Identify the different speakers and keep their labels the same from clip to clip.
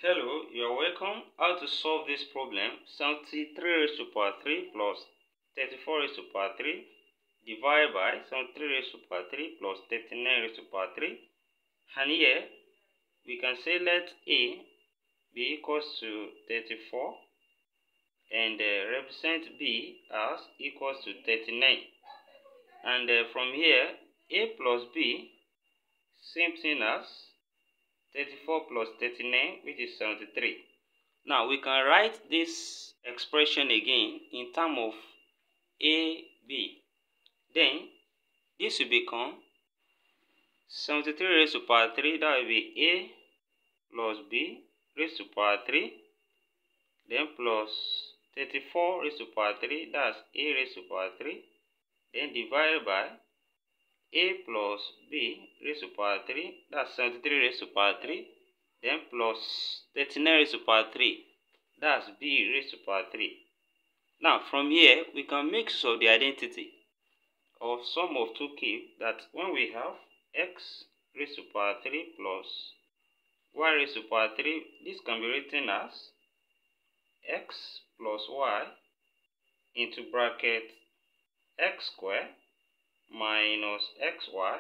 Speaker 1: Hello, you are welcome. How to solve this problem? 73 raised to power 3 plus 34 raised to power 3 divided by 73 raised to power 3 plus 39 raised to power 3. And here we can say let A be equals to 34 and represent B as equals to 39. And from here, A plus B, same thing as 34 plus 39, which is 73. Now we can write this expression again in terms of AB. Then this will become 73 raised to power 3. That will be A plus B raised to power 3. Then plus 34 raised to power 3. That's A raised to power 3. Then divided by A plus B raised to power 3. That's 73 raised to power 3. Then plus 39 raised to power 3. That's B raised to power 3. Now from here, we can make use of the identity of sum of two cubes, that when we have x raised to power 3 plus y raised to power 3, this can be written as x plus y into bracket x squared minus xy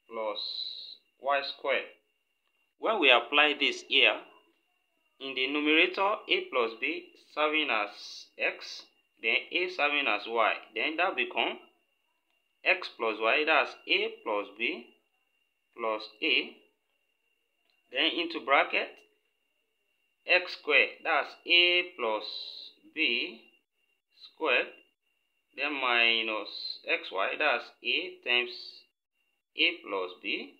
Speaker 1: plus y squared. When we apply this here, in the numerator, a plus b serving as x, then a serving as y, then that become x plus y, that's a plus b plus a, then into bracket x squared, that's a plus b squared, then minus xy, that's a times a plus b,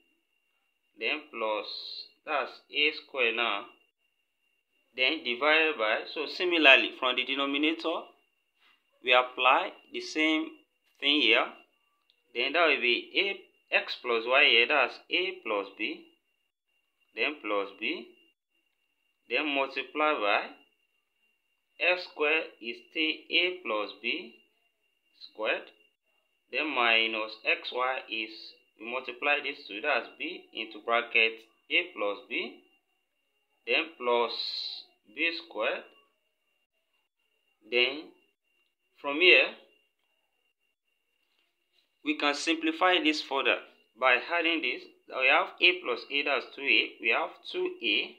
Speaker 1: then plus, that's a squared now, then divided by, so similarly from the denominator we apply the same thing here, then that will be a x plus y here, that's a plus b, then plus b, then multiply by x squared is still a plus b squared, then minus xy is, we multiply this two, that's b into bracket a plus b, then plus b squared. Then from here we can simplify this further by adding this. We have a plus a, that's 2a, we have 2a,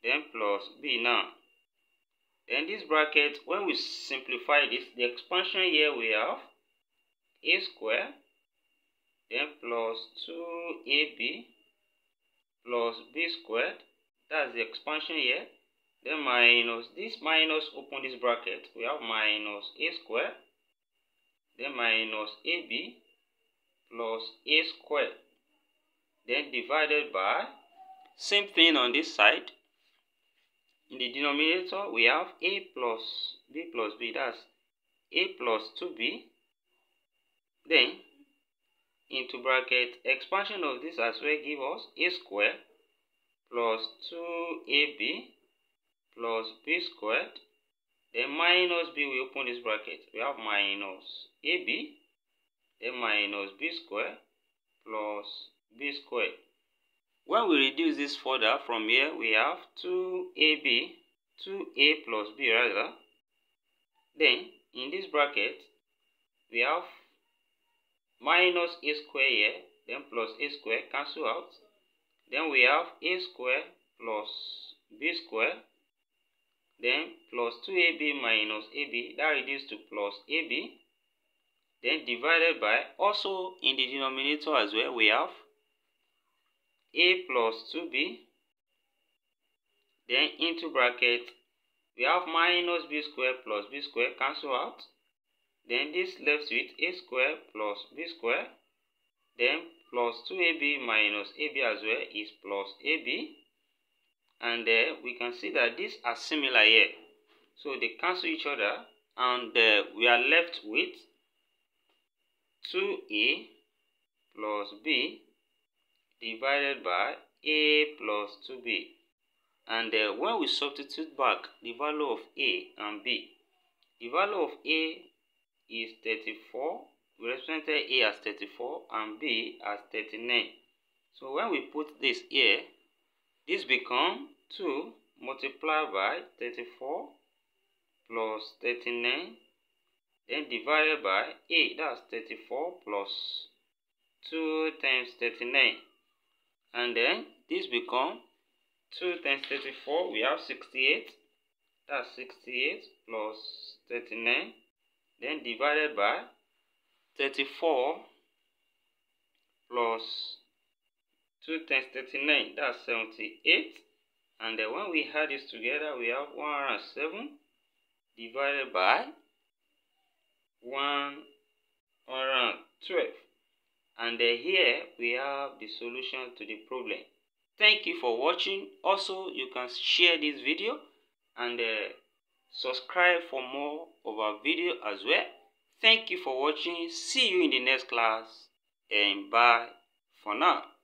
Speaker 1: then plus b now. Then this bracket, when we simplify this, the expansion here we have a squared, then plus 2ab plus b squared, that's the expansion here, then minus this, minus open this bracket, we have minus a squared, then minus ab plus a squared, then divided by, same thing on this side, in the denominator we have a plus b, that's a plus 2b, then into bracket expansion of this as well give us a squared plus 2ab plus b squared, then minus b, we open this bracket, we have minus ab, then minus b squared plus b squared. When we reduce this further from here, we have 2a plus b rather, then in this bracket we have minus a square here, then plus a square, cancel out, then we have a square plus b square, then plus 2ab minus ab, that reduces to plus ab, then divided by, also in the denominator as well we have a plus 2b, then into bracket we have minus b square plus b square, cancel out, then this left with a square plus b square, then plus 2ab minus ab as well is plus ab, and we can see that these are similar here, so they cancel each other, and we are left with 2a plus b divided by a plus 2b. And when we substitute back the value of a and b, the value of a is 34, we represented a as 34 and b as 39. So when we put this here, this becomes 2 multiplied by 34 plus 39, then divided by 8, that's 34 plus 2 times 39. And then this becomes 2 times 34, we have 68, that's 68 plus 39, then divided by 34 plus 2 times 39, that's 78. And then when we add this together, we have 107 divided by 112. And then here we have the solution to the problem. Thank you for watching. Also, you can share this video and subscribe for more of our video as well. Thank you for watching. See you in the next class, and bye for now.